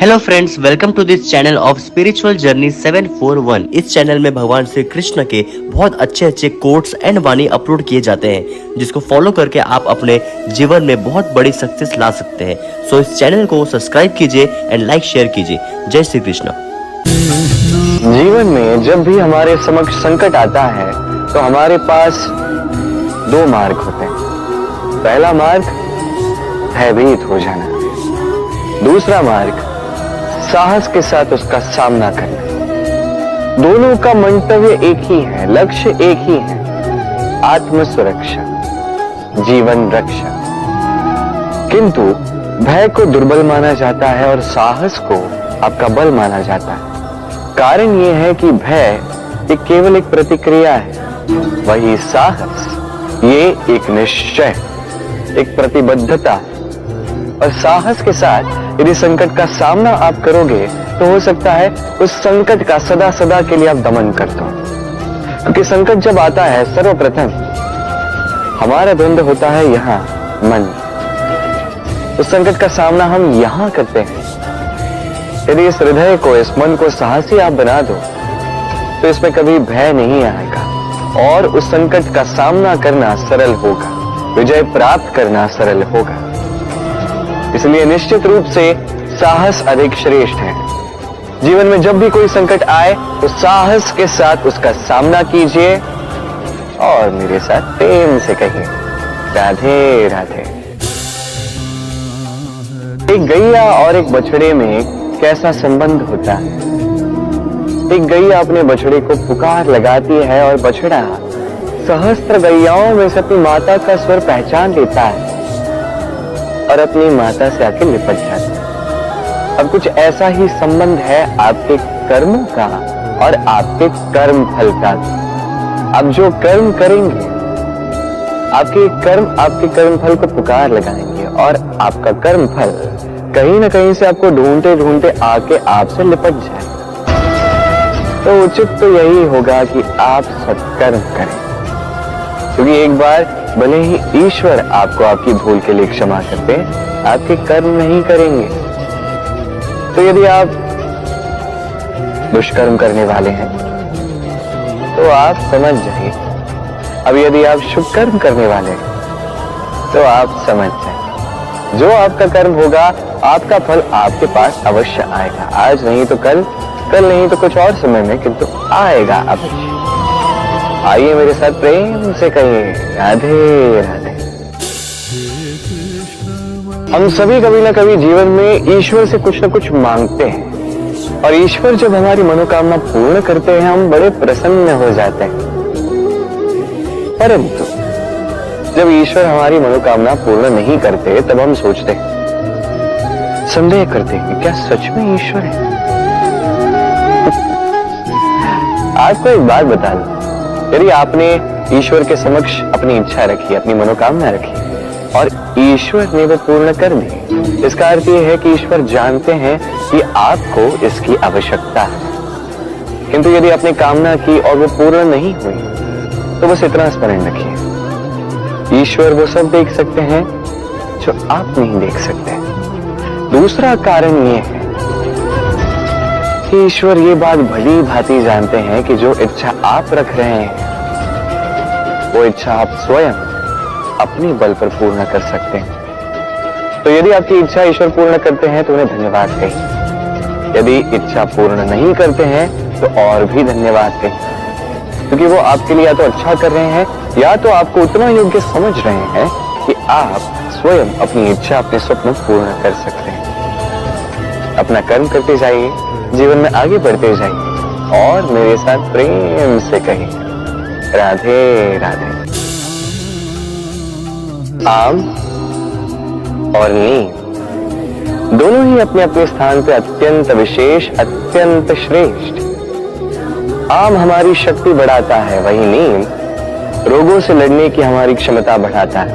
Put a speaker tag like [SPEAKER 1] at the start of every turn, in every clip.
[SPEAKER 1] Hello friends, welcome to this channel of spiritual journey 741। इस channel में भगवान श्री कृष्ण के बहुत अच्छे कोट्स एंड वाणी अपलोड किए जाते हैं, जिसको फॉलो करके आप अपने जीवन में बहुत बड़ी सक्सेस ला सकते हैं। सो इस चैनल को सब्सक्राइब कीजिए एंड लाइक शेयर कीजिए। जय श्री कृष्ण।
[SPEAKER 2] जीवन में जब भी हमारे समक्ष संकट आता है तो हमारे पास दो मार्ग होते हैं। पहला मार्ग भयभीत हो जाना, दूसरा मार्ग साहस के साथ उसका सामना करना। दोनों का मंतव्य एक ही है, लक्ष्य एक ही है, आत्म सुरक्षा, जीवन रक्षा। किंतु भय को दुर्बल माना जाता है और साहस को आपका बल माना जाता है। कारण यह है कि भय ये केवल एक प्रतिक्रिया है, वही साहस ये एक निश्चय, एक प्रतिबद्धता। और साहस के साथ यदि संकट का सामना आप करोगे तो हो सकता है उस संकट का सदा सदा के लिए आप दमन कर दो। क्योंकि संकट जब आता है सर्वप्रथम हमारा द्वंद होता है यहां मन। उस संकट का सामना हम यहां करते हैं। यदि इस हृदय को, इस मन को साहसी आप बना दो तो इसमें कभी भय नहीं आएगा और उस संकट का सामना करना सरल होगा, विजय प्राप्त करना सरल होगा। इसलिए निश्चित रूप से साहस अधिक श्रेष्ठ है। जीवन में जब भी कोई संकट आए तो साहस के साथ उसका सामना कीजिए और मेरे साथ प्रेम से कहिए राधे राधे। एक गैया और एक बछड़े में कैसा संबंध होता है। एक गैया अपने बछड़े को पुकार लगाती है और बछड़ा सहस्त्र गैयाओं में से अपनी माता का स्वर पहचान लेता है और अपनी माता से आके लिपट जाता है। अब कुछ ऐसा ही संबंध है आपके कर्मों का और आपके कर्म फल का। अब जो कर्म करेंगे, आपके कर्म फल को पुकार लगाएंगे और आपका कर्म फल कहीं ना कहीं से आपको ढूंढते ढूंढते आके आपसे लिपट जाए। तो उचित तो यही होगा कि आप सत्कर्म करें, क्योंकि एक बार भले ही ईश्वर आपको आपकी भूल के लिए क्षमा करते, आपके कर्म नहीं करेंगे। तो यदि आप दुष्कर्म करने वाले हैं तो आप समझ जाइए। अब यदि आप शुभ कर्म करने वाले हैं तो आप समझ जाइए, जो आपका कर्म होगा आपका फल आपके पास अवश्य आएगा। आज नहीं तो कल, कल नहीं तो कुछ और समय में, किंतु आएगा अवश्य। आइए मेरे साथ प्रेम से कहिए राधे राधे। हम सभी कभी ना कभी जीवन में ईश्वर से कुछ ना कुछ मांगते हैं और ईश्वर जब हमारी मनोकामना पूर्ण करते हैं हम बड़े प्रसन्न हो जाते हैं। परंतु जब ईश्वर हमारी मनोकामना पूर्ण नहीं करते तब हम सोचते हैं, संदेह करते हैं कि क्या सच में ईश्वर है। आपको एक बात बता दूं, यदि आपने ईश्वर के समक्ष अपनी इच्छा रखी, अपनी मनोकामना रखी और ईश्वर ने वो पूर्ण कर दी, इसका अर्थ यह है कि ईश्वर जानते हैं कि आपको इसकी आवश्यकता है। किंतु यदि आपने कामना की और वो पूर्ण नहीं हुई तो बस इतना स्मरण रखिए, ईश्वर वो सब देख सकते हैं जो आप नहीं देख सकते। दूसरा कारण यह है कि ईश्वर ये बात भली भांति जानते हैं कि जो इच्छा आप रख रहे हैं वो इच्छा आप स्वयं अपने बल पर पूर्ण कर सकते हैं। तो यदि आपकी इच्छा ईश्वर पूर्ण करते हैं तो उन्हें धन्यवाद कहिए। यदि इच्छा पूर्ण नहीं करते हैं तो और भी धन्यवाद कहिए, क्योंकि वो आपके लिए या तो अच्छा कर रहे हैं या तो आपको उतना योग्य समझ रहे हैं कि आप स्वयं अपनी इच्छा, अपने स्वप्न पूर्ण कर सकते हैं। अपना कर्म करते जाइए, जीवन में आगे बढ़ते जाइए और मेरे साथ प्रेम से कहिए राधे राधे। आम और नीम दोनों ही अपने अपने स्थान पे अत्यंत विशेष, अत्यंत श्रेष्ठ। आम हमारी शक्ति बढ़ाता है, वही नीम रोगों से लड़ने की हमारी क्षमता बढ़ाता है।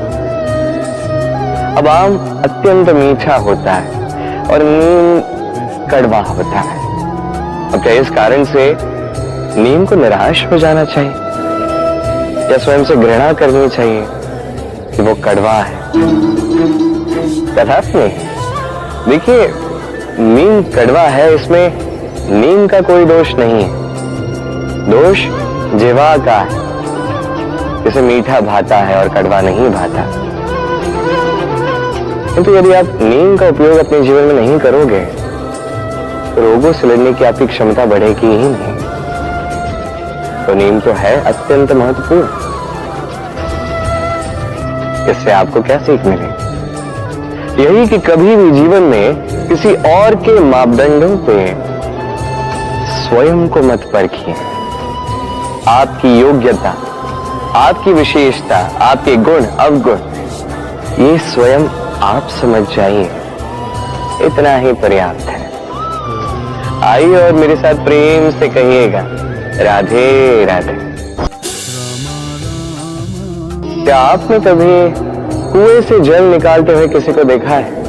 [SPEAKER 2] अब आम अत्यंत मीठा होता है और नीम कड़वा होता है। अब क्या इस कारण से नीम को निराश हो जाना चाहिए या स्वयं से घृणा करनी चाहिए कि वो कड़वा है? कदापि नहीं। देखिए, नीम कड़वा है, इसमें नीम का कोई दोष नहीं है, दोष जिह्वा का है। इसे मीठा भाता है और कड़वा नहीं भाता। किंतु यदि आप नीम का उपयोग अपने जीवन में नहीं करोगे तो रोगों से लड़ने की आपकी क्षमता बढ़ेगी ही नहीं। तो नीम तो है अत्यंत महत्वपूर्ण। इससे आपको क्या सीख मिलेगी? यही कि कभी भी जीवन में किसी और के मापदंडों पे स्वयं को मत परखिए। आपकी योग्यता, आपकी विशेषता, आपके गुण अवगुण, ये स्वयं आप समझ जाइए, इतना ही पर्याप्त है। आइए और मेरे साथ प्रेम से कहिएगा, राधे राधे। क्या आपने कभी कुएं से जल निकालते हुए किसी को देखा है?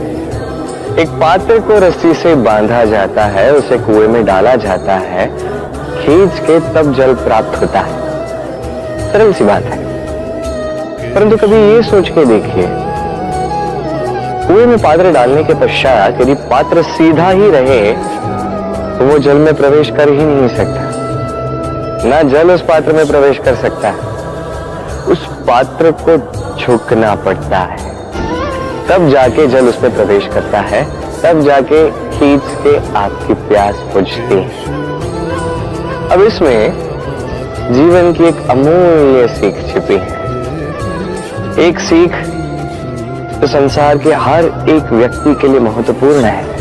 [SPEAKER 2] एक पात्र को रस्सी से बांधा जाता है, उसे कुएं में डाला जाता है, खींच के तब जल प्राप्त होता है। सरल सी बात है, परंतु कभी ये सोच के देखिए, कुएं में पात्र डालने के पश्चात यदि पात्र सीधा ही रहे तो वो जल में प्रवेश कर ही नहीं सकता, ना जल उस पात्र में प्रवेश कर सकता है। उस पात्र को झुकना पड़ता है, तब जाके जल उसमें प्रवेश करता है, तब जाके खींच के आपकी प्यास बुझती है। अब इसमें जीवन की एक अमूल्य सीख छिपी है, एक सीख जो संसार के हर एक व्यक्ति के लिए महत्वपूर्ण है,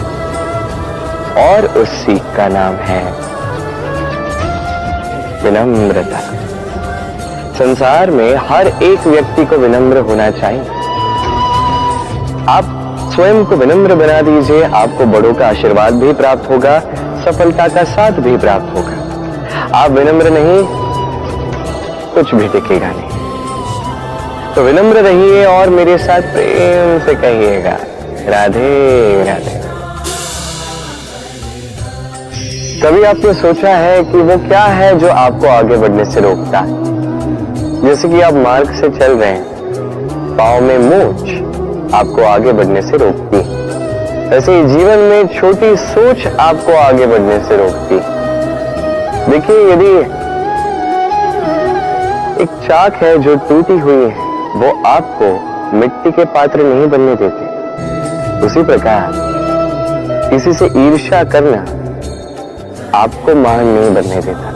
[SPEAKER 2] और उस सीख का नाम है विनम्रता। संसार में हर एक व्यक्ति को विनम्र होना चाहिए। आप स्वयं को विनम्र बना दीजिए, आपको बड़ों का आशीर्वाद भी प्राप्त होगा, सफलता का साथ भी प्राप्त होगा। आप विनम्र नहीं, कुछ भी टिकेगा नहीं। तो विनम्र रहिए और मेरे साथ प्रेम से कहिएगा, राधे राधे। कभी आपने सोचा है कि वो क्या है जो आपको आगे बढ़ने से रोकता है? जैसे कि आप मार्ग से चल रहे हैं, पांव में मोच आपको आगे बढ़ने से रोकती है। ऐसे ही जीवन में छोटी सोच आपको आगे बढ़ने से रोकती है। देखिए, यदि एक चाक है जो टूटी हुई है, वो आपको मिट्टी के पात्र नहीं बनने देते। उसी प्रकार किसी से ईर्ष्या करना आपको महान नहीं बनने देता।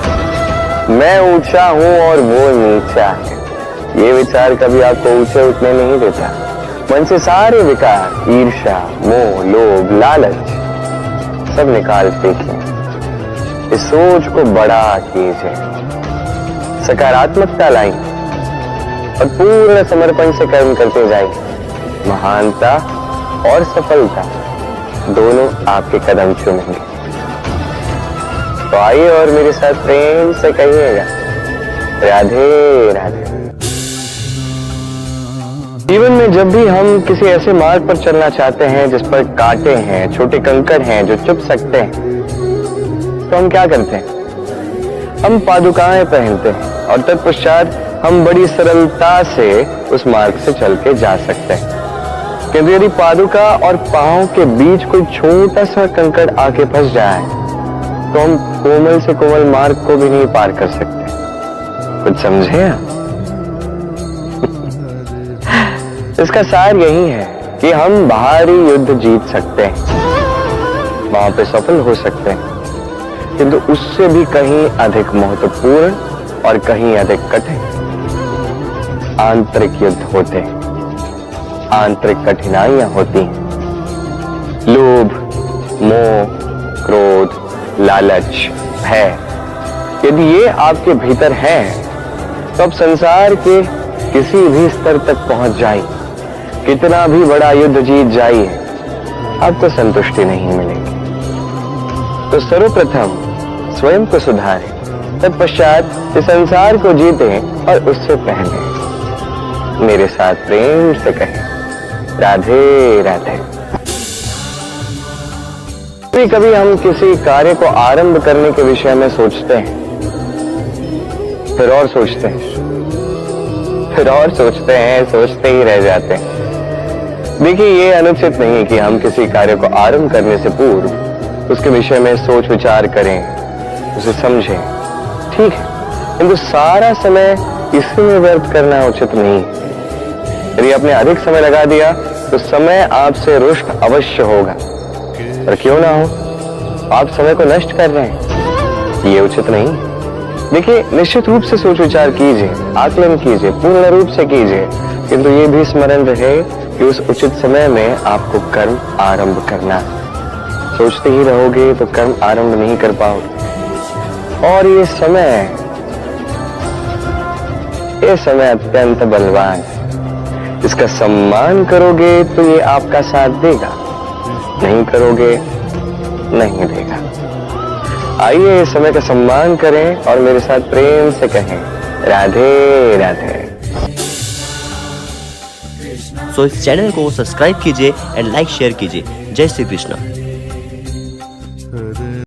[SPEAKER 2] मैं ऊंचा हूं और वो नीचा है, ये विचार कभी आपको ऊंचे उठने नहीं देता। मन से सारे विकार, ईर्ष्या, मोह, लोभ, लालच सब निकाल फेंकिए। इस सोच को बड़ा कीजिए, सकारात्मकता लाइए और पूर्ण समर्पण से कर्म करते जाइए। महानता और सफलता दोनों आपके कदम चूमेंगे। तो आइए और मेरे साथ प्रेम से कहिएगा, राधे राधे। जीवन में जब भी हम किसी ऐसे मार्ग पर चलना चाहते हैं जिस पर कांटे हैं, छोटे कंकड़ हैं जो चुभ सकते हैं, तो हम क्या करते हैं? हम पादुकाएं पहनते हैं और तत्पश्चात हम बड़ी सरलता से उस मार्ग से चल के जा सकते हैं। किंतु यदि पादुका और पांव के बीच कोई छोटा सा कंकड़ आके फंस जाए तो हम कोमल से कोमल मार्ग को भी नहीं पार कर सकते। कुछ समझे आप? इसका सार यही है कि हम बाहरी युद्ध जीत सकते हैं, वहां पे सफल हो सकते हैं, किंतु उससे भी कहीं अधिक महत्वपूर्ण और कहीं अधिक कठिन आंतरिक युद्ध होते हैं, आंतरिक कठिनाइयां होती हैं। लोभ, मोह, क्रोध, लालच, भय, यदि ये आपके भीतर है तो आप संसार के किसी भी स्तर तक पहुंच जाइए, कितना भी बड़ा युद्ध जीत जाइए, आपको संतुष्टि नहीं मिलेगी। तो सर्वप्रथम स्वयं को सुधारें, तत्पश्चात इस संसार को जीतें और उससे पहले मेरे साथ प्रेम से कहें, राधे राधे। कभी हम किसी कार्य को आरंभ करने के विषय में सोचते हैं, फिर और सोचते हैं, फिर और सोचते हैं, सोचते ही रह जाते हैं। देखिए, ये अनुचित नहीं कि हम किसी कार्य को आरंभ करने से पूर्व उसके विषय में सोच विचार करें, उसे समझें, ठीक है, किंतु सारा समय इसी में व्यर्थ करना उचित नहीं है। यदि आपने अधिक समय लगा दिया तो समय आपसे रुष्ट अवश्य होगा, पर क्यों ना हो, आप समय को नष्ट कर रहे हैं, ये उचित नहीं। देखिए, निश्चित रूप से सोच विचार कीजिए, आकलन कीजिए, पूर्ण रूप से कीजिए, किंतु ये भी स्मरण रहे कि उस उचित समय में आपको कर्म आरंभ करना है। सोचते ही रहोगे तो कर्म आरंभ नहीं कर पाओगे। और ये समय अत्यंत बलवान है, इसका सम्मान करोगे तो ये आपका साथ देगा, नहीं करोगे नहीं देगा। आइए इस समय का सम्मान करें और मेरे साथ प्रेम से कहें, राधे राधे।
[SPEAKER 1] सो इस चैनल को सब्सक्राइब कीजिए एंड लाइक शेयर कीजिए। जय श्री कृष्ण।